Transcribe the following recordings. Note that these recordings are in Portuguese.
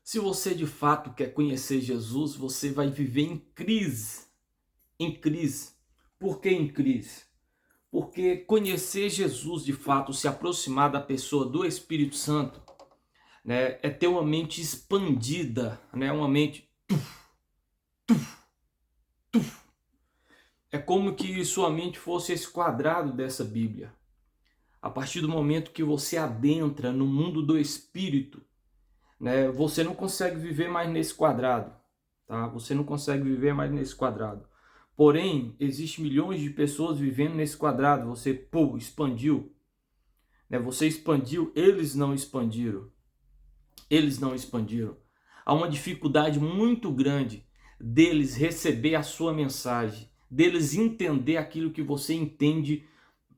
Se você de fato quer conhecer Jesus, você vai viver em crise. Em crise. Por que em crise? Porque conhecer Jesus de fato, se aproximar da pessoa do Espírito Santo, né, é ter uma mente expandida, né, uma mente. É como que sua mente fosse esse quadrado dessa Bíblia. A partir do momento que você adentra no mundo do Espírito, né, você não consegue viver mais nesse quadrado, tá? Você não consegue viver mais nesse quadrado. Porém, existem milhões de pessoas vivendo nesse quadrado. Você, expandiu, né? Você expandiu, eles não expandiram. Eles não expandiram. Há uma dificuldade muito grande deles receber a sua mensagem, deles entender aquilo que você entende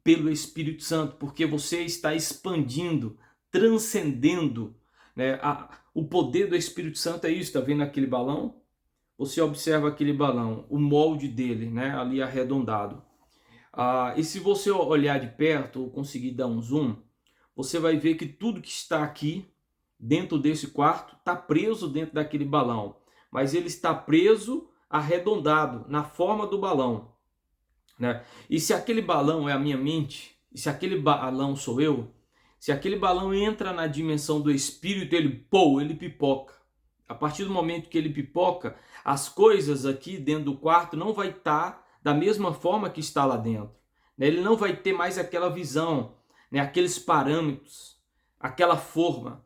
pelo Espírito Santo, porque você está expandindo, transcendendo, né? O poder do Espírito Santo é isso, está vendo aquele balão? Você observa aquele balão, o molde dele, né? Ali arredondado. E se você olhar de perto ou conseguir dar um zoom, você vai ver que tudo que está aqui dentro desse quarto está preso dentro daquele balão, mas ele está preso arredondado na forma do balão, né? E se aquele balão é a minha mente, e se aquele balão sou eu, se aquele balão entra na dimensão do espírito, ele pipoca. A partir do momento que ele pipoca, as coisas aqui dentro do quarto não vai estar da mesma forma que está lá dentro, né? Ele não vai ter mais aquela visão, né? Aqueles parâmetros, aquela forma.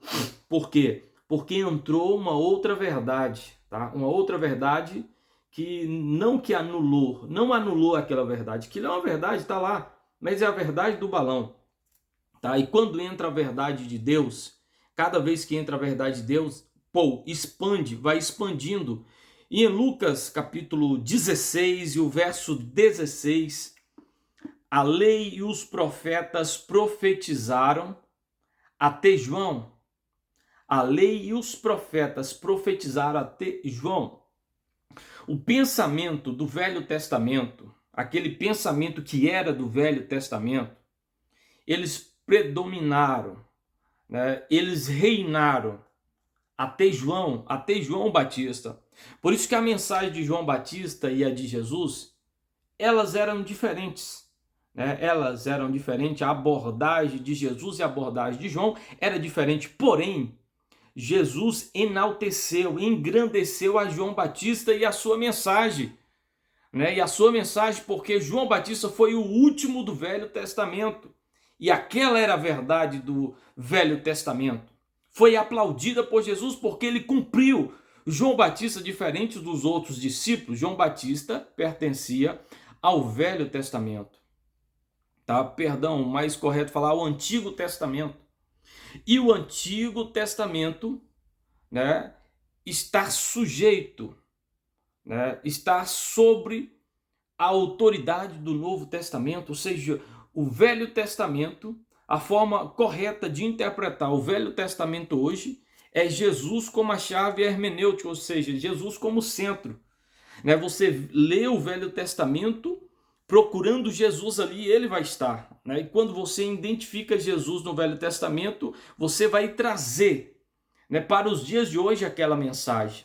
Por quê? Porque entrou uma outra verdade, tá? Uma outra verdade que anulou, não anulou aquela verdade, que é uma verdade, está lá, mas é a verdade do balão, tá? E quando entra a verdade de Deus, cada vez que entra a verdade de Deus, expande, vai expandindo. E em Lucas capítulo 16 e o verso 16, a lei e os profetas profetizaram até João. A lei e os profetas profetizaram até João. O pensamento do Velho Testamento, aquele pensamento que era do Velho Testamento, eles predominaram, né? Eles reinaram até João Batista. Por isso que a mensagem de João Batista e a de Jesus, elas eram diferentes, né? Elas eram diferentes, a abordagem de Jesus e a abordagem de João era diferente, porém, Jesus enalteceu, engrandeceu a João Batista e a sua mensagem, né? E a sua mensagem, porque João Batista foi o último do Velho Testamento. E aquela era a verdade do Velho Testamento. Foi aplaudida por Jesus porque ele cumpriu. João Batista, diferente dos outros discípulos, João Batista pertencia ao Velho Testamento. Tá? Perdão, mais correto falar ao Antigo Testamento. E o Antigo Testamento, né, está sujeito, né, está sobre a autoridade do Novo Testamento, ou seja, o Velho Testamento, a forma correta de interpretar o Velho Testamento hoje é Jesus como a chave hermenêutica, ou seja, Jesus como centro, né? Você lê o Velho Testamento procurando Jesus ali, ele vai estar, né? E quando você identifica Jesus no Velho Testamento, você vai trazer, né, para os dias de hoje aquela mensagem.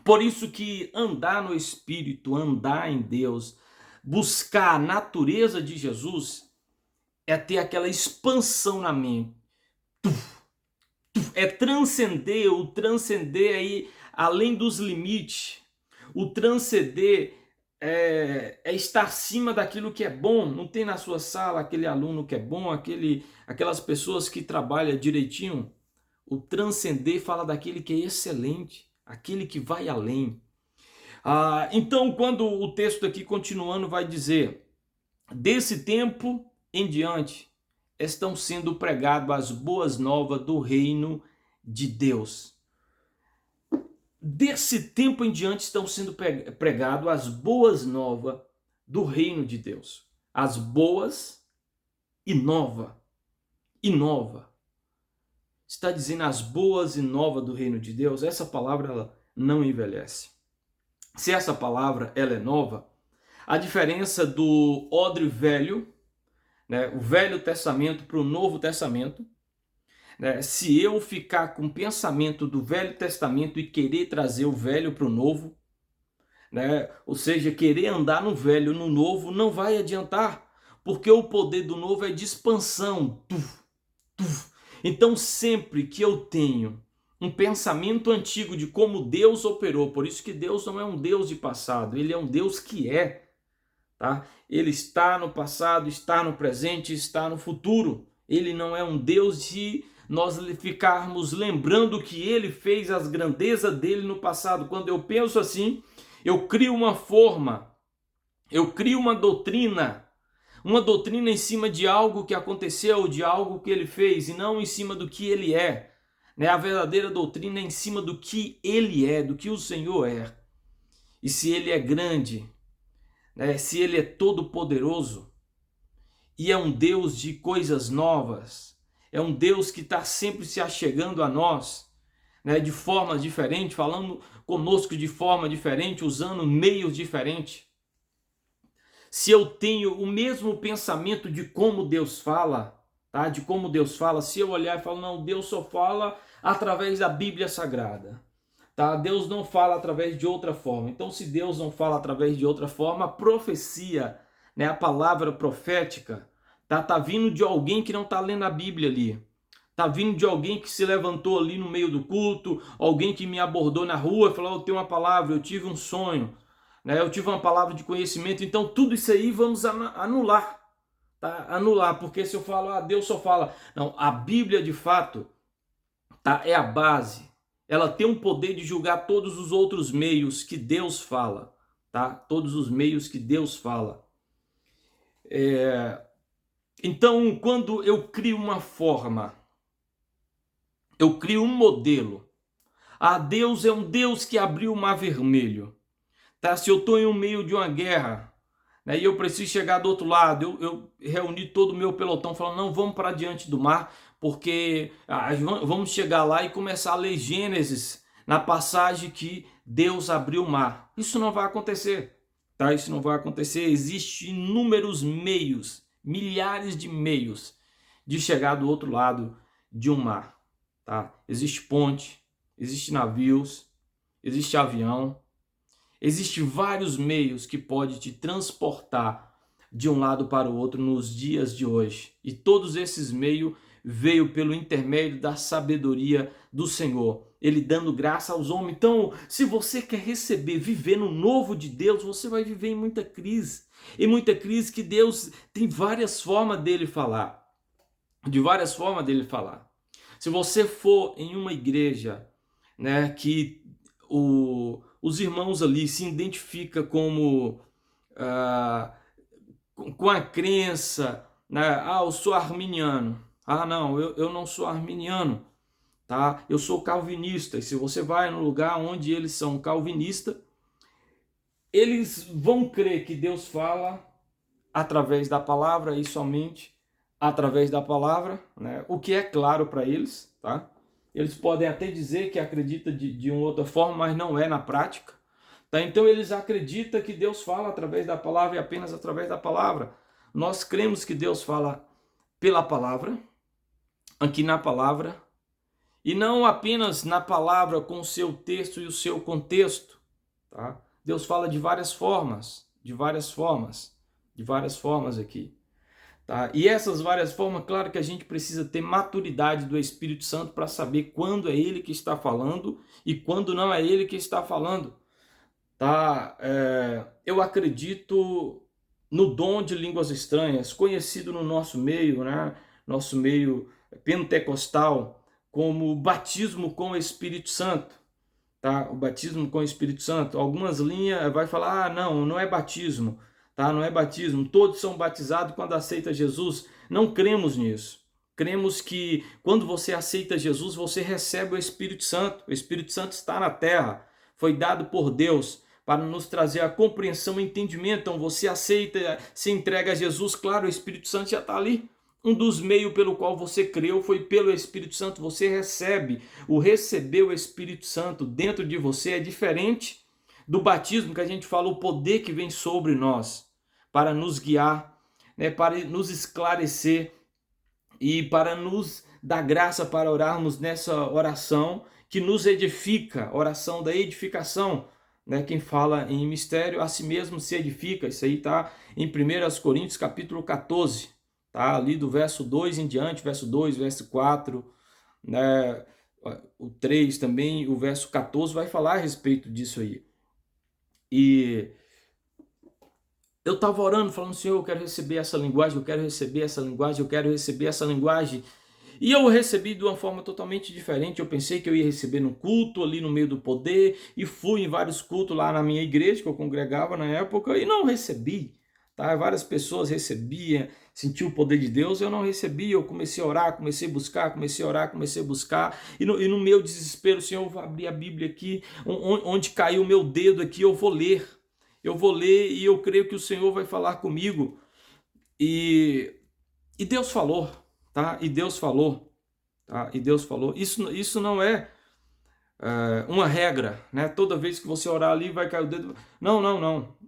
Por isso que andar no Espírito, andar em Deus, buscar a natureza de Jesus é ter aquela expansão na mente. É transcender, o transcender aí além dos limites. O transcender é estar acima daquilo que é bom. Não tem na sua sala aquele aluno que é bom, aquelas pessoas que trabalham direitinho. O transcender fala daquele que é excelente, aquele que vai além. Então, quando o texto aqui continuando vai dizer: desse tempo em diante estão sendo pregadas as boas novas do reino de Deus. Desse tempo em diante estão sendo pregadas as boas novas do reino de Deus. As boas e nova. E nova. Está dizendo as boas e novas do reino de Deus? Essa palavra ela não envelhece. Se essa palavra ela é nova, a diferença do odre velho, né, o Velho Testamento para o Novo Testamento, né? Se eu ficar com o pensamento do Velho Testamento e querer trazer o velho para o novo, né? Ou seja, querer andar no velho no novo, não vai adiantar, porque o poder do novo é de expansão. Então, sempre que eu tenho um pensamento antigo de como Deus operou, por isso que Deus não é um Deus de passado, ele é um Deus que é, tá? Ele está no passado, está no presente, está no futuro. Ele não é um Deus de nós ficarmos lembrando que ele fez as grandezas dele no passado. Quando eu penso assim, eu crio uma forma, eu crio uma doutrina em cima de algo que aconteceu, de algo que ele fez, e não em cima do que ele é. Né? A verdadeira doutrina é em cima do que ele é, do que o Senhor é. E se ele é grande, né? Se ele é todo poderoso, e é um Deus de coisas novas, é um Deus que está sempre se achegando a nós, né? De forma diferente, falando conosco de forma diferente, usando meios diferentes. Se eu tenho o mesmo pensamento de como Deus fala, tá? De como Deus fala, se eu olhar e falar, não, Deus só fala através da Bíblia Sagrada, tá? Deus não fala através de outra forma. Então, se Deus não fala através de outra forma, a profecia, né, a palavra profética, tá vindo de alguém que não tá lendo a Bíblia ali. Tá vindo de alguém que se levantou ali no meio do culto, alguém que me abordou na rua e falou, eu tenho uma palavra, eu tive um sonho, né? Eu tive uma palavra de conhecimento. Então tudo isso aí vamos anular, tá? Anular, porque se eu falo, Deus só fala, não, a Bíblia de fato, tá? É a base. Ela tem um poder de julgar todos os outros meios que Deus fala, tá? Todos os meios que Deus fala. Então, quando eu crio uma forma, eu crio um modelo. Deus é um Deus que abriu o mar vermelho. Tá? Se eu estou em um meio de uma guerra, né, e eu preciso chegar do outro lado, eu reuni todo o meu pelotão falando, não, vamos para diante do mar, porque vamos chegar lá e começar a ler Gênesis na passagem que Deus abriu o mar. Isso não vai acontecer, tá? Isso não vai acontecer. Existem inúmeros meios, milhares de meios de chegar do outro lado de um mar, tá? Existe ponte, existe navios, existe avião. Existem vários meios que pode te transportar de um lado para o outro nos dias de hoje. E todos esses meios veio pelo intermédio da sabedoria do Senhor. Ele dando graça aos homens. Então, se você quer receber, viver no novo de Deus, você vai viver em muita crise. Em muita crise que Deus tem várias formas dele falar. De várias formas dele falar. Se você for em uma igreja, né, que os irmãos ali se identificam como com a crença, né? Eu sou arminiano. Não, eu não sou arminiano, tá? Eu sou calvinista. E se você vai no lugar onde eles são calvinistas, eles vão crer que Deus fala através da palavra e somente através da palavra, né? O que é claro para eles, tá? Eles podem até dizer que acreditam de uma outra forma, mas não é na prática. Tá? Então eles acreditam que Deus fala através da palavra e apenas através da palavra. Nós cremos que Deus fala pela palavra, aqui na palavra, e não apenas na palavra com o seu texto e o seu contexto. Tá? Deus fala de várias formas aqui. Tá? E essas várias formas, claro que a gente precisa ter maturidade do Espírito Santo para saber quando é Ele que está falando e quando não é Ele que está falando. Tá? Eu acredito no dom de línguas estranhas, conhecido no nosso meio, né? Nosso meio pentecostal, como batismo com o Espírito Santo. Tá? O batismo com o Espírito Santo. Algumas linhas vai falar, não é batismo. Tá? Não é batismo, todos são batizados quando aceita Jesus. Não cremos nisso. Cremos que quando você aceita Jesus, você recebe o Espírito Santo. O Espírito Santo está na terra, foi dado por Deus para nos trazer a compreensão e entendimento. Então você aceita, se entrega a Jesus, claro, o Espírito Santo já está ali. Um dos meios pelo qual você creu foi pelo Espírito Santo. Você recebe, receber o Espírito Santo dentro de você é diferente do batismo que a gente fala, o poder que vem sobre nós para nos guiar, né, para nos esclarecer e para nos dá graça para orarmos nessa oração que nos edifica, oração da edificação, né? Quem fala em mistério a si mesmo se edifica. Isso aí está em 1 Coríntios capítulo 14, tá? Ali do verso 2 em diante, verso 2, verso 4, né? O 3 também, o verso 14 vai falar a respeito disso aí. E eu estava orando, falando, Senhor, eu quero receber essa linguagem, eu quero receber essa linguagem, eu quero receber essa linguagem. E eu recebi de uma forma totalmente diferente. Eu pensei que eu ia receber no culto, ali no meio do poder, e fui em vários cultos lá na minha igreja, que eu congregava na época, e não recebi. Tá? Várias pessoas recebiam, sentiam o poder de Deus, eu não recebi. Eu comecei a orar, comecei a buscar, comecei a orar, comecei a buscar, e no meu desespero, Senhor, eu vou abrir a Bíblia aqui, onde caiu o meu dedo aqui, eu vou ler. Eu vou ler e eu creio que o Senhor vai falar comigo. E Deus falou, tá? E Deus falou, tá? E Deus falou. Isso não é uma regra, né? Toda vez que você orar ali vai cair o dedo. Não, não, não.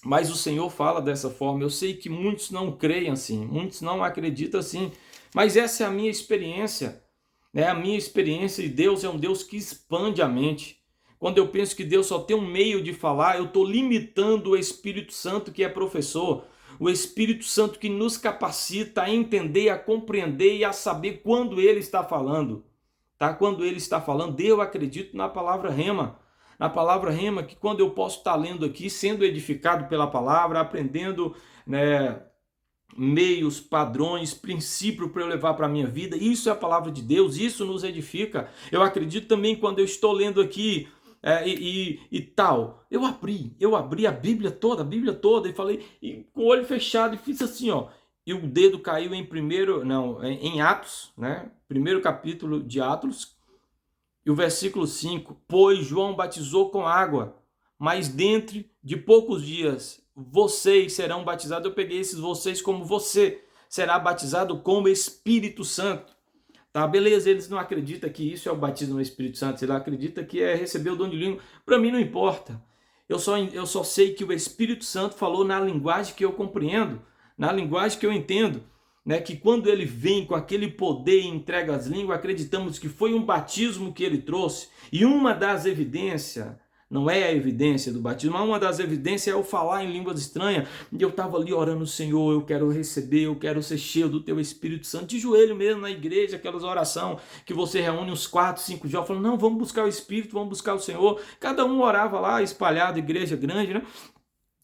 Mas o Senhor fala dessa forma. Eu sei que muitos não creem assim, muitos não acreditam assim. Mas essa é a minha experiência, né? A minha experiência, e Deus é um Deus que expande a mente. Quando eu penso que Deus só tem um meio de falar, eu estou limitando o Espírito Santo, que é professor. O Espírito Santo que nos capacita a entender, a compreender e a saber quando Ele está falando. Tá? Quando Ele está falando, eu acredito na palavra rema. Na palavra rema, que quando eu posso estar lendo aqui, sendo edificado pela palavra, aprendendo, né, meios, padrões, princípio para eu levar para a minha vida, isso é a palavra de Deus, isso nos edifica. Eu acredito também quando eu estou lendo aqui e tal, eu abri a Bíblia toda e falei, e com o olho fechado, e fiz assim, ó, e o dedo caiu em Atos, né? Primeiro capítulo de Atos, e o versículo 5, pois João batizou com água, mas dentro de poucos dias vocês serão batizados. Eu peguei esses vocês como você será batizado com o Espírito Santo. Tá, beleza, eles não acreditam que isso é o batismo no Espírito Santo, eles acreditam que é receber o dom de língua. Para mim não importa. Eu só sei que o Espírito Santo falou na linguagem que eu compreendo, na linguagem que eu entendo, né? Que quando ele vem com aquele poder e entrega as línguas, acreditamos que foi um batismo que ele trouxe. E uma das evidências, não é a evidência do batismo, mas uma das evidências é o falar em línguas estranhas. E eu estava ali orando, Senhor, eu quero receber, eu quero ser cheio do teu Espírito Santo, de joelho mesmo na igreja, aquelas orações que você reúne uns 4, 5 jovens, falando, não, vamos buscar o Espírito, vamos buscar o Senhor. Cada um orava lá, espalhado, igreja grande, né?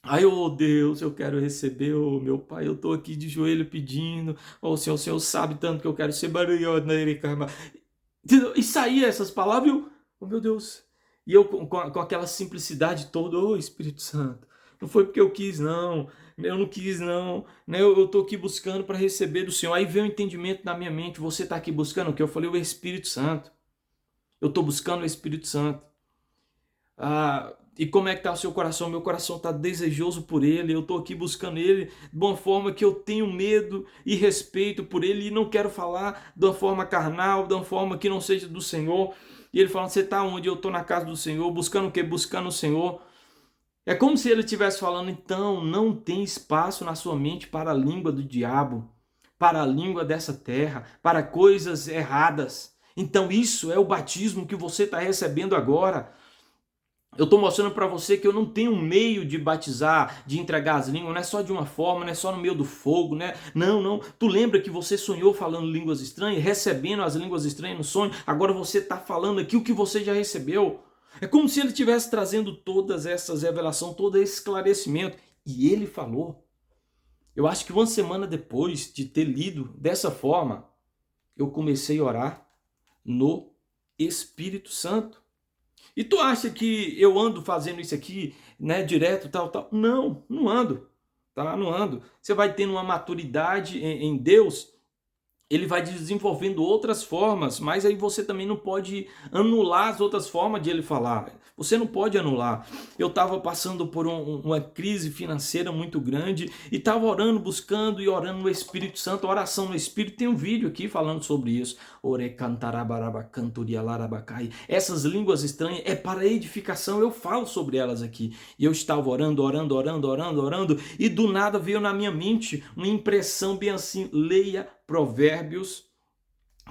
Aí, oh Deus, eu quero receber, oh meu Pai, eu estou aqui de joelho pedindo, oh Senhor, o Senhor sabe tanto que eu quero ser barulho. E saía essas palavras, eu, oh meu Deus, e eu com aquela simplicidade toda, oh Espírito Santo, não foi porque eu não quis não, né? Eu estou aqui buscando para receber do Senhor. Aí veio o entendimento na minha mente, você está aqui buscando o que? Eu falei, o Espírito Santo, eu estou buscando o Espírito Santo. E como é que está o seu coração? Meu coração está desejoso por ele, eu estou aqui buscando ele de uma forma que eu tenho medo e respeito por ele e não quero falar de uma forma carnal, de uma forma que não seja do Senhor. E ele falando, você está onde? Eu estou na casa do Senhor, buscando o quê? Buscando o Senhor. É como se ele estivesse falando, então não tem espaço na sua mente para a língua do diabo, para a língua dessa terra, para coisas erradas. Então isso é o batismo que você está recebendo agora. Eu estou mostrando para você que eu não tenho meio de batizar, de entregar as línguas, não é só de uma forma, não é só no meio do fogo, né? Não, não. Tu lembra que você sonhou falando línguas estranhas, recebendo as línguas estranhas no sonho? Agora você está falando aqui o que você já recebeu. É como se ele estivesse trazendo todas essas revelações, todo esse esclarecimento. E ele falou. Eu acho que uma semana depois de ter lido dessa forma, eu comecei a orar no Espírito Santo. E tu acha que eu ando fazendo isso aqui, né, direto, tal, tal? Não, não ando, tá? Não ando. Você vai tendo uma maturidade em Deus, ele vai desenvolvendo outras formas, mas aí você também não pode anular as outras formas de ele falar. Você não pode anular. Eu estava passando por uma crise financeira muito grande e estava orando, buscando e orando no Espírito Santo, oração no Espírito. Tem um vídeo aqui falando sobre isso. Essas línguas estranhas é para edificação, eu falo sobre elas aqui. E eu estava orando, e do nada veio na minha mente uma impressão bem assim, leia Provérbios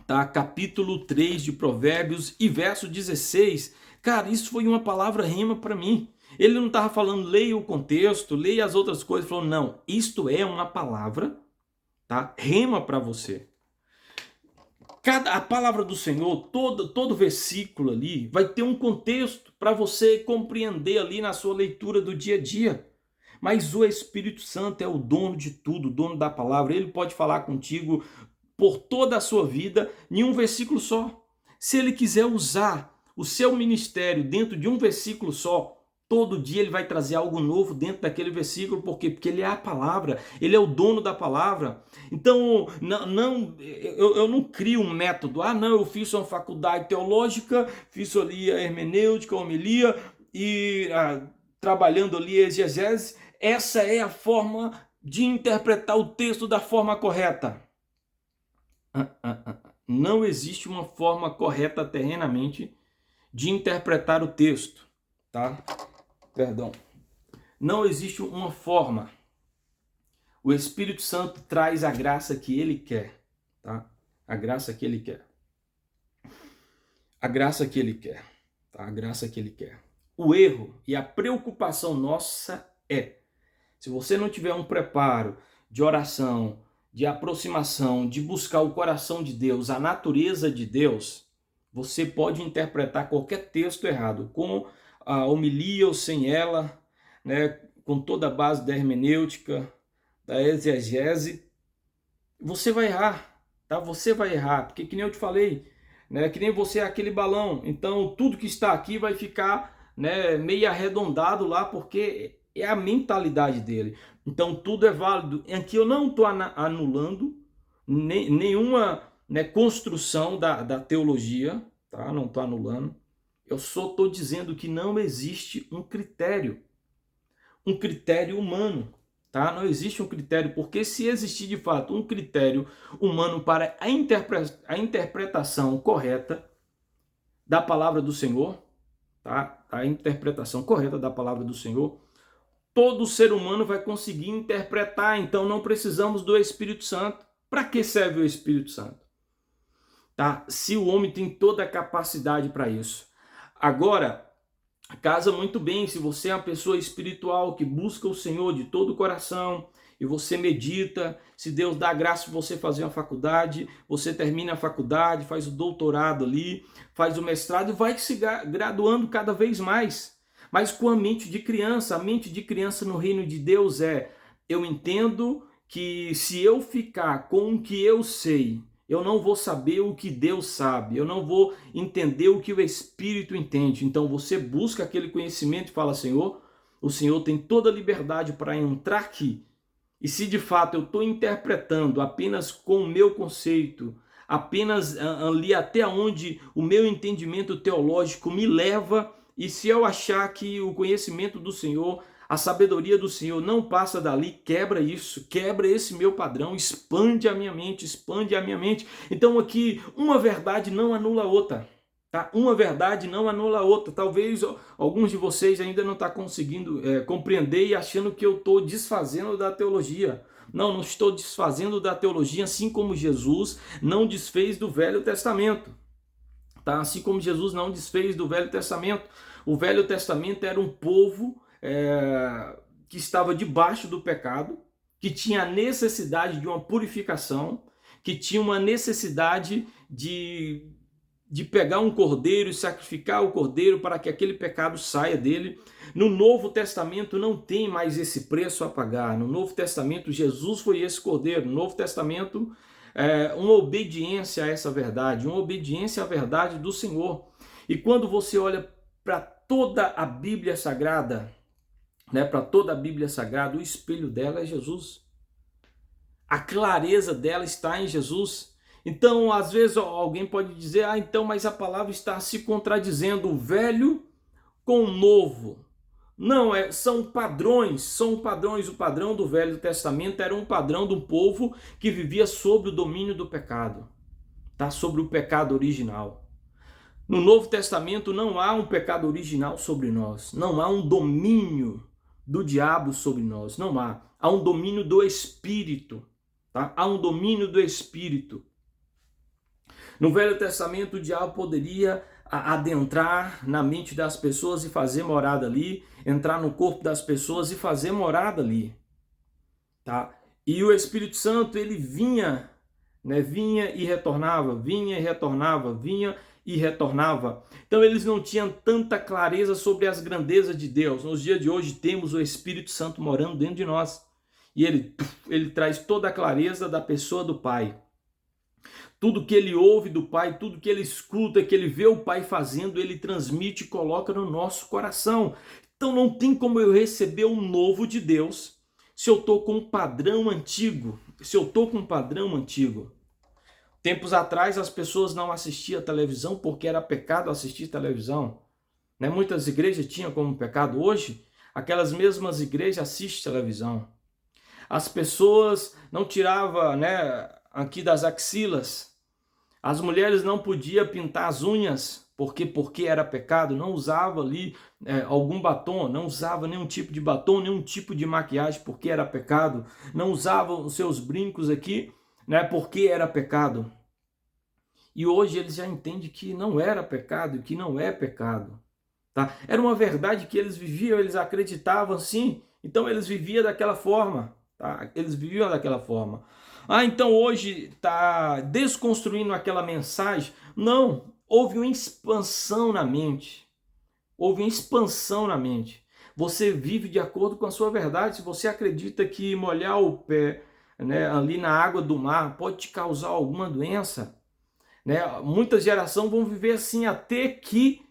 tá? Capítulo 3 de Provérbios e verso 16. Cara, isso foi uma palavra rema para mim. Ele não estava falando, leia o contexto, leia as outras coisas. Falou, não, isto é uma palavra, tá? Rema para você. A palavra do Senhor, todo versículo ali, vai ter um contexto para você compreender ali na sua leitura do dia a dia. Mas o Espírito Santo é o dono de tudo, o dono da palavra. Ele pode falar contigo por toda a sua vida em um versículo só. Se ele quiser usar o seu ministério dentro de um versículo só, todo dia ele vai trazer algo novo dentro daquele versículo. Por quê? Porque ele é a palavra, ele é o dono da palavra. Então, eu não crio um método. Ah, não, eu fiz uma faculdade teológica, fiz ali a hermenêutica, a homilia, e trabalhando ali a exegese. Essa é a forma de interpretar o texto da forma correta. Não existe uma forma correta terrenamente de interpretar o texto, tá? Perdão. Não existe uma forma. O Espírito Santo traz a graça que ele quer, tá? A graça que ele quer. A graça que ele quer, tá? A graça que ele quer. O erro e a preocupação nossa é, se você não tiver um preparo de oração, de aproximação, de buscar o coração de Deus, a natureza de Deus, você pode interpretar qualquer texto errado, com a homilia ou sem ela, né, com toda a base da hermenêutica, da exegese, você vai errar, tá? Você vai errar, porque que nem eu te falei, né, que nem você é aquele balão, então tudo que está aqui vai ficar, né, meio arredondado lá, porque é a mentalidade dele. Então tudo é válido. Aqui eu não estou anulando nenhuma, né, construção da teologia, tá? Não estou anulando. Eu só estou dizendo que não existe um critério humano, tá? Não existe um critério, porque se existir de fato um critério humano para a interpretação correta da palavra do Senhor, tá? A interpretação correta da palavra do Senhor, todo ser humano vai conseguir interpretar. Então não precisamos do Espírito Santo. Para que serve o Espírito Santo? Tá? Se o homem tem toda a capacidade para isso. Agora, casa muito bem se você é uma pessoa espiritual que busca o Senhor de todo o coração e você medita. Se Deus dá graça para você fazer uma faculdade, você termina a faculdade, faz o doutorado ali, faz o mestrado e vai se graduando cada vez mais. Mas com a mente de criança. A mente de criança no reino de Deus é: eu entendo que se eu ficar com o que eu sei, eu não vou saber o que Deus sabe, eu não vou entender o que o Espírito entende. Então você busca aquele conhecimento e fala: Senhor, o Senhor tem toda a liberdade para entrar aqui. E se de fato eu estou interpretando apenas com o meu conceito, apenas ali até onde o meu entendimento teológico me leva, e se eu achar que o conhecimento do Senhor, a sabedoria do Senhor não passa dali, quebra isso, quebra esse meu padrão, expande a minha mente, expande a minha mente. Então aqui, uma verdade não anula a outra, tá? Uma verdade não anula a outra. Talvez alguns de vocês ainda não estão conseguindo compreender e achando que eu estou desfazendo da teologia. Não, não estou desfazendo da teologia, assim como Jesus não desfez do Velho Testamento. Tá? Assim como Jesus não desfez do Velho Testamento. O Velho Testamento era um povo que estava debaixo do pecado, que tinha a necessidade de uma purificação, que tinha uma necessidade de pegar um cordeiro e sacrificar o cordeiro para que aquele pecado saia dele. No Novo Testamento não tem mais esse preço a pagar. No Novo Testamento Jesus foi esse cordeiro. No Novo Testamento uma obediência a essa verdade, uma obediência à verdade do Senhor. E quando você olha para toda a Bíblia Sagrada, né, para toda a Bíblia Sagrada, o espelho dela é Jesus. A clareza dela está em Jesus. Então, às vezes alguém pode dizer: ah, então, mas a palavra está se contradizendo, o velho com o novo. Não, são padrões. O padrão do Velho Testamento era um padrão do povo que vivia sob o domínio do pecado, tá? Sobre o pecado original. No Novo Testamento não há um pecado original sobre nós, não há um domínio do diabo sobre nós, não há. Há um domínio do Espírito, tá? Há um domínio do Espírito. No Velho Testamento, o diabo poderia adentrar na mente das pessoas e fazer morada ali, entrar no corpo das pessoas e fazer morada ali, tá? E o Espírito Santo, ele vinha, né? Vinha e retornava, vinha e retornava, vinha e retornava. Então eles não tinham tanta clareza sobre as grandezas de Deus. Nos dias de hoje temos o Espírito Santo morando dentro de nós. E ele traz toda a clareza da pessoa do Pai. Tudo que ele ouve do Pai, tudo que ele escuta, que ele vê o Pai fazendo, ele transmite e coloca no nosso coração. Então não tem como eu receber o novo de Deus se eu estou com um padrão antigo. Se eu estou com um padrão antigo. Tempos atrás as pessoas não assistiam televisão porque era pecado assistir televisão. Né? Muitas igrejas tinham como pecado. Hoje, aquelas mesmas igrejas assistem televisão. As pessoas não tiravam, né, aqui das axilas. As mulheres não podiam pintar as unhas porque era pecado. Não usava ali algum batom, não usava nenhum tipo de batom, nenhum tipo de maquiagem porque era pecado. Não usavam os seus brincos aqui, né, porque era pecado. E hoje eles já entendem que não era pecado, que não é pecado. Tá? Era uma verdade que eles viviam, eles acreditavam assim, então eles viviam daquela forma. Tá? Eles viviam daquela forma. Então hoje está desconstruindo aquela mensagem. Não, houve uma expansão na mente. Houve uma expansão na mente. Você vive de acordo com a sua verdade. Se você acredita que molhar o pé, né, ali na água do mar pode te causar alguma doença, né, muitas gerações vão viver assim até que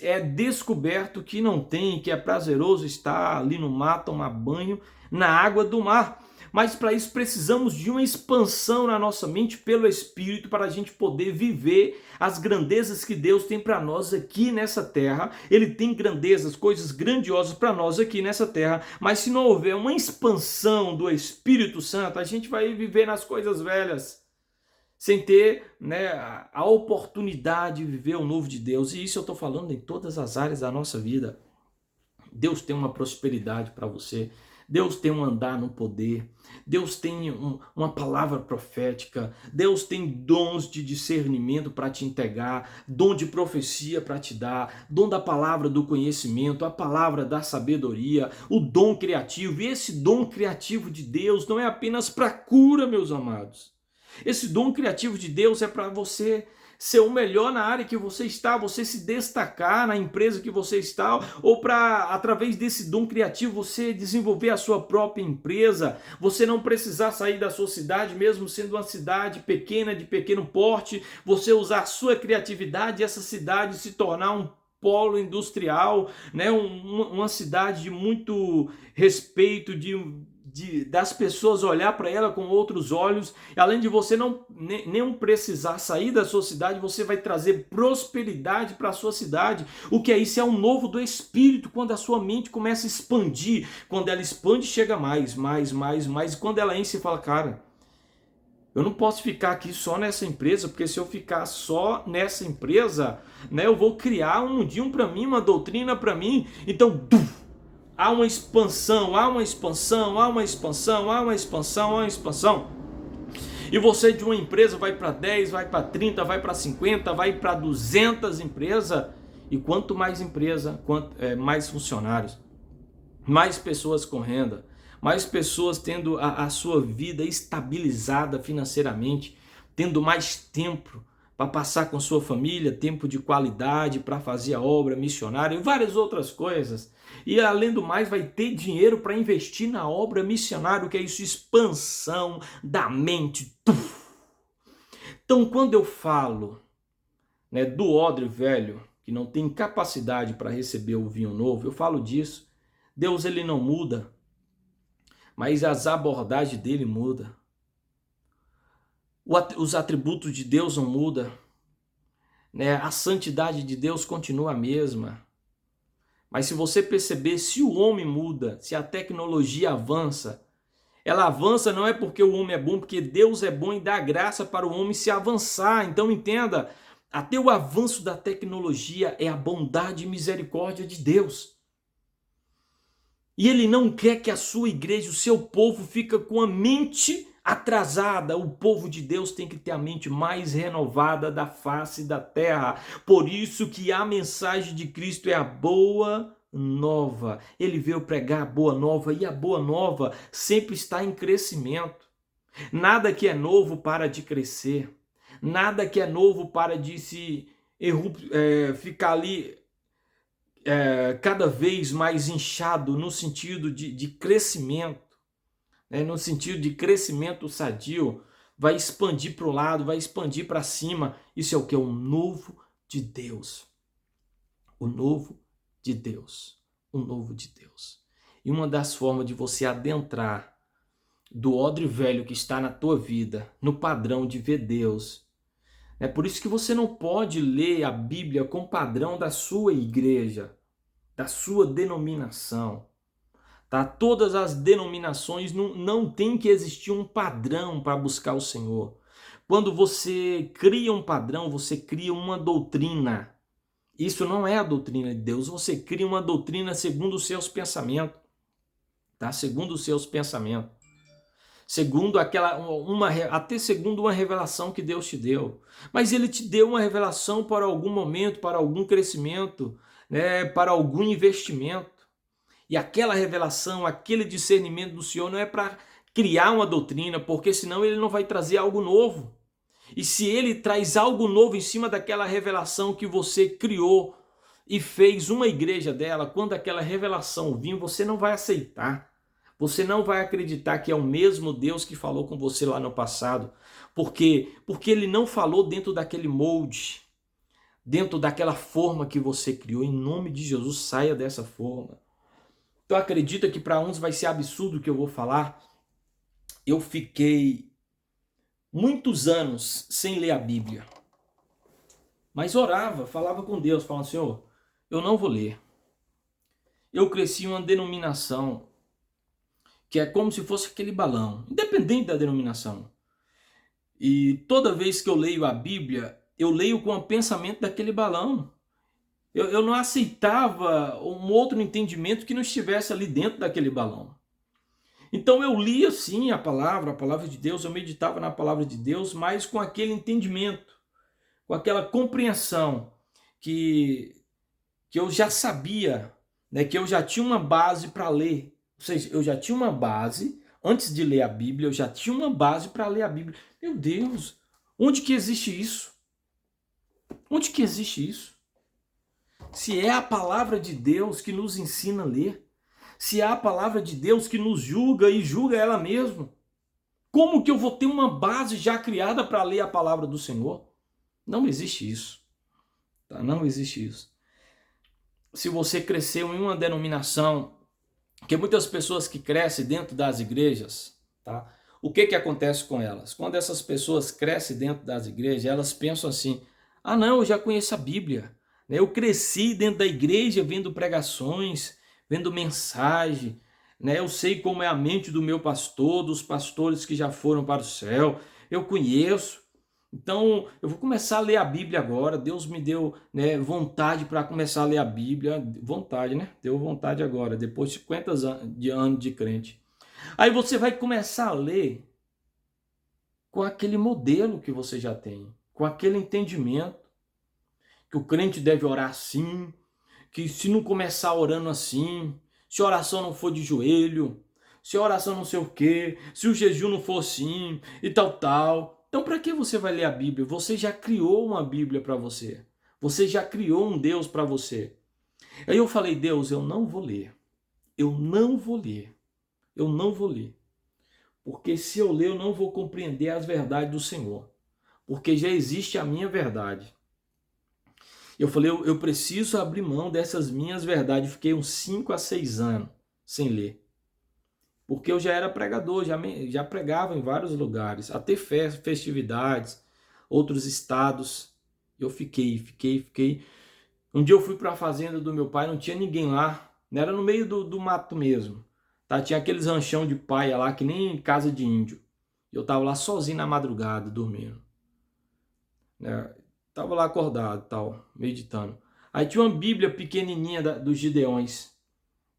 é descoberto que não tem, que é prazeroso estar ali no mar, tomar banho na água do mar. Mas para isso precisamos de uma expansão na nossa mente pelo Espírito para a gente poder viver as grandezas que Deus tem para nós aqui nessa terra. Ele tem grandezas, coisas grandiosas para nós aqui nessa terra, mas se não houver uma expansão do Espírito Santo, a gente vai viver nas coisas velhas, sem ter, né, a oportunidade de viver o novo de Deus. E isso eu estou falando em todas as áreas da nossa vida. Deus tem uma prosperidade para você. Deus tem um andar no poder. Deus tem uma palavra profética. Deus tem dons de discernimento para te entregar, dom de profecia para te dar, dom da palavra do conhecimento, a palavra da sabedoria, o dom criativo. E esse dom criativo de Deus não é apenas para cura, meus amados. Esse dom criativo de Deus é para você ser o melhor na área que você está, você se destacar na empresa que você está, ou para, através desse dom criativo, você desenvolver a sua própria empresa, você não precisar sair da sua cidade, mesmo sendo uma cidade pequena, de pequeno porte, você usar a sua criatividade e essa cidade se tornar um polo industrial, né? Uma cidade de muito respeito, das pessoas olhar para ela com outros olhos. Além de você nem precisar sair da sua cidade, você vai trazer prosperidade para a sua cidade. O que é isso? É um novo do Espírito, quando a sua mente começa a expandir. Quando ela expande, chega mais. E quando ela enche, você fala, cara, eu não posso ficar aqui só nessa empresa, porque se eu ficar só nessa empresa, né, eu vou criar um mundinho para mim, uma doutrina para mim. Então, há uma expansão, há uma expansão, há uma expansão, há uma expansão, há uma expansão. E você de uma empresa vai para 10, vai para 30, vai para 50, vai para 200 empresas. E quanto mais empresa, mais funcionários, mais pessoas com renda, mais pessoas tendo a sua vida estabilizada financeiramente, tendo mais tempo para passar com sua família, tempo de qualidade para fazer a obra missionária e várias outras coisas. E além do mais, vai ter dinheiro para investir na obra missionária, o que é isso? Expansão da mente. Então, quando eu falo, né, do odre velho, que não tem capacidade para receber o vinho novo, eu falo disso. Deus, ele não muda, mas as abordagens dele mudam. Os atributos de Deus não mudam, né? A santidade de Deus continua a mesma. Mas se você perceber, se o homem muda, se a tecnologia avança, ela avança não é porque o homem é bom, porque Deus é bom e dá graça para o homem se avançar. Então entenda, até o avanço da tecnologia é a bondade e misericórdia de Deus. E ele não quer que a sua igreja, o seu povo, fique com a mente atrasada. O povo de Deus tem que ter a mente mais renovada da face da terra. Por isso que a mensagem de Cristo é a boa nova. Ele veio pregar a boa nova e a boa nova sempre está em crescimento. Nada que é novo para de crescer. Nada que é novo para de se ficar ali cada vez mais inchado no sentido de crescimento, né? No sentido de crescimento sadio, vai expandir para o lado, vai expandir para cima. Isso é o que? O novo de Deus. O novo de Deus. O novo de Deus. E uma das formas de você adentrar do odre velho que está na tua vida, no padrão de ver Deus. É por isso que você não pode ler a Bíblia com o padrão da sua igreja, da sua denominação. Tá? Todas as denominações não tem que existir um padrão para buscar o Senhor. Quando você cria um padrão, você cria uma doutrina. Isso não é a doutrina de Deus. Você cria uma doutrina segundo os seus pensamentos. Tá? Segundo os seus pensamentos. Segundo até segundo uma revelação que Deus te deu. Mas Ele te deu uma revelação para algum momento, para algum crescimento, né, para algum investimento. E aquela revelação, aquele discernimento do Senhor não é para criar uma doutrina, porque senão Ele não vai trazer algo novo. E se Ele traz algo novo em cima daquela revelação que você criou e fez uma igreja dela, quando aquela revelação vir, você não vai aceitar. Você não vai acreditar que é o mesmo Deus que falou com você lá no passado. Por quê? Porque Ele não falou dentro daquele molde, dentro daquela forma que você criou. Em nome de Jesus, saia dessa forma. Então acredita que para uns vai ser absurdo o que eu vou falar. Eu fiquei muitos anos sem ler a Bíblia. Mas orava, falava com Deus, falando: Senhor, eu não vou ler. Eu cresci em uma denominação que é como se fosse aquele balão, independente da denominação. E toda vez que eu leio a Bíblia, eu leio com o pensamento daquele balão. Eu não aceitava um outro entendimento que não estivesse ali dentro daquele balão. Então eu lia sim a palavra de Deus, eu meditava na palavra de Deus, mas com aquele entendimento, com aquela compreensão que eu já sabia, né, que eu já tinha uma base para ler. Ou seja, eu já tinha uma base, antes de ler a Bíblia, eu já tinha uma base para ler a Bíblia. Meu Deus, onde que existe isso? Onde que existe isso? Se é a palavra de Deus que nos ensina a ler, se é a palavra de Deus que nos julga e julga ela mesma, como que eu vou ter uma base já criada para ler a palavra do Senhor? Não existe isso. Tá? Não existe isso. Se você cresceu em uma denominação, que muitas pessoas que crescem dentro das igrejas, tá? O que acontece com elas? Quando essas pessoas crescem dentro das igrejas, elas pensam assim: ah não, eu já conheço a Bíblia, né? Eu cresci dentro da igreja vendo pregações, vendo mensagem, né? Eu sei como é a mente do meu pastor, dos pastores que já foram para o céu, eu conheço. Então, eu vou começar a ler a Bíblia agora. Deus me deu, né, vontade para começar a ler a Bíblia. Vontade, né? Deu vontade agora, depois de 50 anos de crente. Aí você vai começar a ler com aquele modelo que você já tem, com aquele entendimento que o crente deve orar assim, que se não começar orando assim, se a oração não for de joelho, se a oração não sei o quê, se o jejum não for assim e tal. Então, para que você vai ler a Bíblia? Você já criou uma Bíblia para você. Você já criou um Deus para você. Aí eu falei: Deus, eu não vou ler. Eu não vou ler. Eu não vou ler. Porque se eu ler, eu não vou compreender as verdades do Senhor. Porque já existe a minha verdade. Eu falei: eu preciso abrir mão dessas minhas verdades. Fiquei uns 5 a 6 anos sem ler. Porque eu já era pregador, já pregava em vários lugares, até festividades, outros estados. Eu fiquei. Um dia eu fui para a fazenda do meu pai, não tinha ninguém lá, era no meio do mato mesmo. Tá? Tinha aqueles ranchão de paia lá, que nem casa de índio. Eu tava lá sozinho na madrugada, dormindo. Né? Tava lá acordado, tal, meditando. Aí tinha uma Bíblia pequenininha dos Gideões,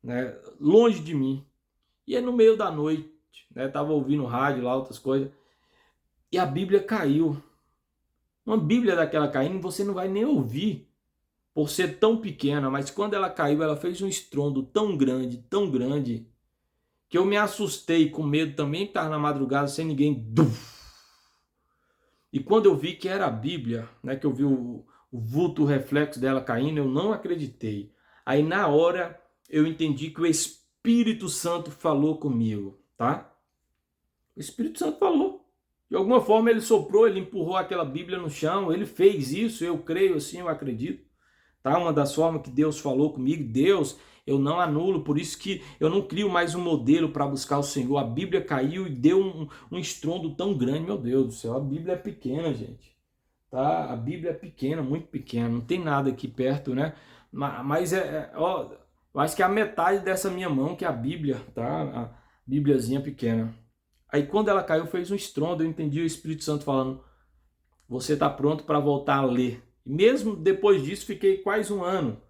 né? Longe de mim. E aí no meio da noite, né? Tava ouvindo rádio lá, outras coisas, e a Bíblia caiu. Uma Bíblia daquela caindo, você não vai nem ouvir, por ser tão pequena, mas quando ela caiu, ela fez um estrondo tão grande, que eu me assustei com medo também, estar na madrugada sem ninguém. E quando eu vi que era a Bíblia, né, que eu vi o vulto, o reflexo dela caindo, eu não acreditei. Aí na hora eu entendi que o Espírito Santo falou comigo, tá? O Espírito Santo falou. De alguma forma ele soprou, ele empurrou aquela Bíblia no chão, ele fez isso, eu creio assim, eu acredito. Tá? Uma das formas que Deus falou comigo, Deus, eu não anulo, por isso que eu não crio mais um modelo para buscar o Senhor. A Bíblia caiu e deu um estrondo tão grande, meu Deus do céu, a Bíblia é pequena, gente. Tá? A Bíblia é pequena, muito pequena, não tem nada aqui perto, né? Mas ó, eu acho que é a metade dessa minha mão que é a Bíblia, tá? A Bíbliazinha pequena. Aí quando ela caiu, fez um estrondo, eu entendi o Espírito Santo falando, você está pronto para voltar a ler. E mesmo depois disso, fiquei quase um ano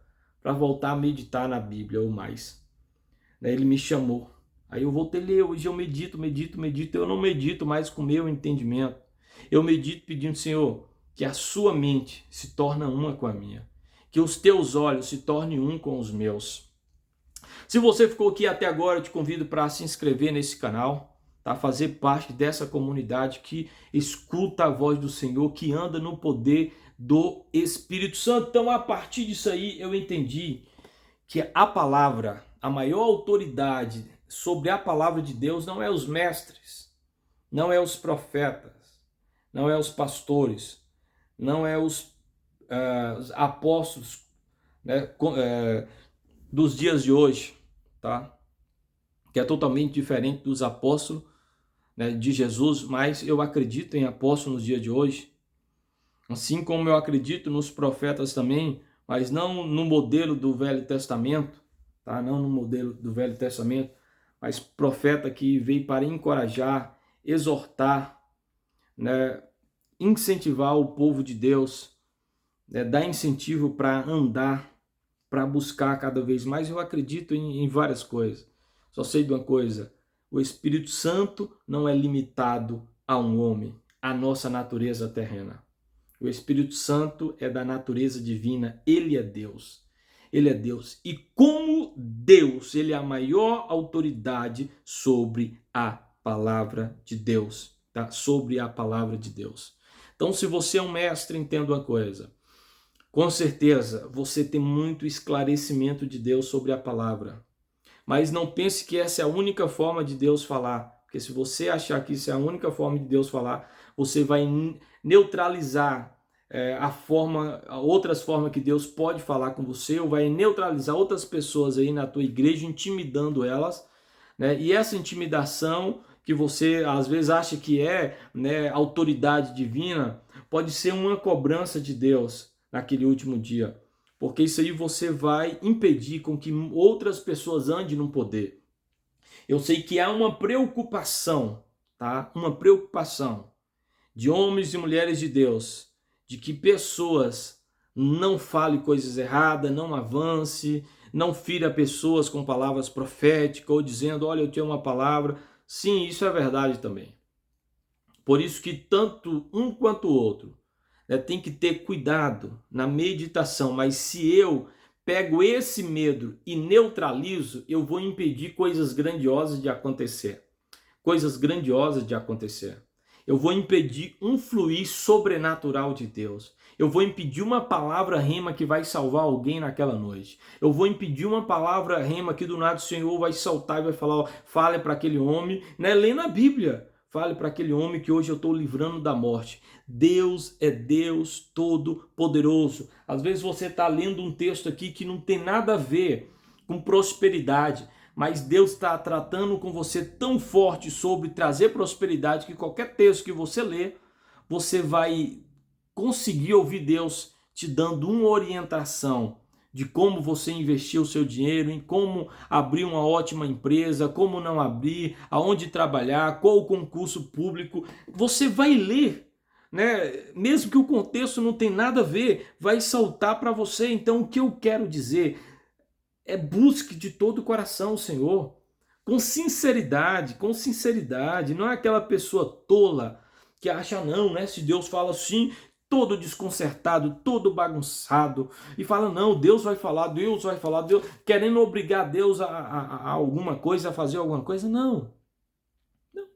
para voltar a meditar na Bíblia ou mais. Daí ele me chamou. Aí eu voltei a ler, hoje eu medito. Eu não medito mais com o meu entendimento. Eu medito pedindo, Senhor, que a sua mente se torne uma com a minha. Que os teus olhos se tornem um com os meus. Se você ficou aqui até agora, eu te convido para se inscrever nesse canal, tá? Fazer parte dessa comunidade que escuta a voz do Senhor, que anda no poder do Espírito Santo. Então, a partir disso aí, eu entendi que a palavra, a maior autoridade sobre a palavra de Deus não é os mestres, não é os profetas, não é os pastores, não é os apóstolos, né, dos dias de hoje, tá? Que é totalmente diferente dos apóstolos, né, de Jesus, mas eu acredito em apóstolos nos dias de hoje, assim como eu acredito nos profetas também, mas não no modelo do Velho Testamento, tá? Não no modelo do Velho Testamento, mas profeta que veio para encorajar, exortar, né, incentivar o povo de Deus, né, dar incentivo para andar, para buscar cada vez mais. Eu acredito em várias coisas. Só sei de uma coisa, o Espírito Santo não é limitado a um homem, a nossa natureza terrena. O Espírito Santo é da natureza divina, ele é Deus. Ele é Deus. E como Deus, ele é a maior autoridade sobre a palavra de Deus, tá? Sobre a palavra de Deus. Então, se você é um mestre, entenda uma coisa. Com certeza, você tem muito esclarecimento de Deus sobre a palavra. Mas não pense que essa é a única forma de Deus falar. Porque se você achar que isso é a única forma de Deus falar, você vai neutralizar outras formas que Deus pode falar com você, ou vai neutralizar outras pessoas aí na tua igreja, intimidando elas, né? E essa intimidação que você às vezes acha que é, né, autoridade divina, pode ser uma cobrança de Deus naquele último dia. Porque isso aí você vai impedir com que outras pessoas andem no poder. Eu sei que há uma preocupação, tá? Uma preocupação de homens e mulheres de Deus, de que pessoas não falem coisas erradas, não avance, não fira pessoas com palavras proféticas ou dizendo, olha, eu tenho uma palavra. Sim, isso é verdade também. Por isso que tanto um quanto o outro, né, tem que ter cuidado na meditação, mas se eu pego esse medo e neutralizo, eu vou impedir coisas grandiosas de acontecer. Coisas grandiosas de acontecer. Eu vou impedir um fluir sobrenatural de Deus. Eu vou impedir uma palavra rema que vai salvar alguém naquela noite. Eu vou impedir uma palavra rema que do nada o Senhor vai saltar e vai falar, ó, fale para aquele homem, né? Lê na Bíblia. Fale para aquele homem que hoje eu estou livrando da morte. Deus é Deus todo-poderoso. Às vezes você está lendo um texto aqui que não tem nada a ver com prosperidade, mas Deus está tratando com você tão forte sobre trazer prosperidade que qualquer texto que você lê, você vai conseguir ouvir Deus te dando uma orientação de como você investir o seu dinheiro, em como abrir uma ótima empresa, como não abrir, aonde trabalhar, qual o concurso público. Você vai ler, né? Mesmo que o contexto não tenha nada a ver, vai saltar para você. Então, o que eu quero dizer é busque de todo o coração o Senhor. com sinceridade, não é aquela pessoa tola que acha não, né? Se Deus fala assim, todo desconcertado, todo bagunçado, e fala não, Deus vai falar, Deus, querendo obrigar Deus a alguma coisa, a fazer alguma coisa, não.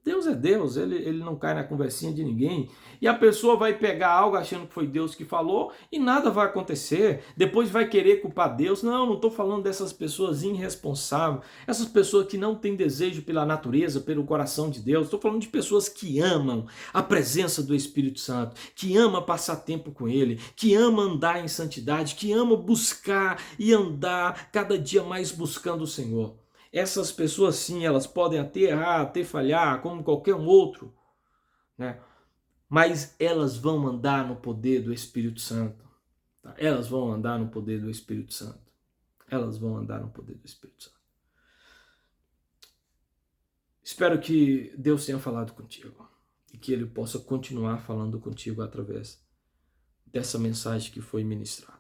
Deus é Deus, ele não cai na conversinha de ninguém. E a pessoa vai pegar algo achando que foi Deus que falou e nada vai acontecer. Depois vai querer culpar Deus. Não estou falando dessas pessoas irresponsáveis, essas pessoas que não têm desejo pela natureza, pelo coração de Deus. Estou falando de pessoas que amam a presença do Espírito Santo, que amam passar tempo com Ele, que amam andar em santidade, que amam buscar e andar cada dia mais buscando o Senhor. Essas pessoas sim, elas podem até errar, até falhar, como qualquer um outro, né? Mas elas vão andar no poder do Espírito Santo. Tá? Elas vão andar no poder do Espírito Santo. Elas vão andar no poder do Espírito Santo. Espero que Deus tenha falado contigo e que Ele possa continuar falando contigo através dessa mensagem que foi ministrada.